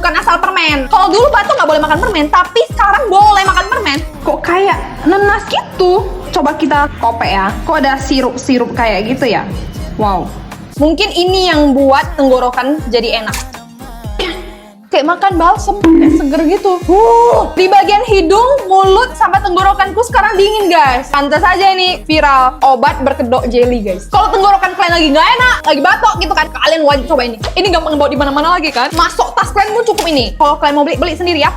bukan asal permen. Kalau dulu Batu nggak boleh makan permen, tapi sekarang boleh makan permen. Kok kayak nanas gitu? Coba kita kopek ya. Kok ada sirup-sirup kayak gitu ya? Wow. Mungkin ini yang buat tenggorokan jadi enak. Kayak makan balsem, kayak seger gitu. Di bagian hidung, mulut, sampai tenggorokanku sekarang dingin, guys. Pantas aja ini viral obat berkedok jelly, guys. Kalau tenggorokan kalian lagi nggak enak, lagi batuk gitu kan, kalian wajib coba ini. Ini gampang bawa di mana-mana lagi kan. Masuk tas kalian pun cukup ini. Kalau kalian mau beli sendiri ya.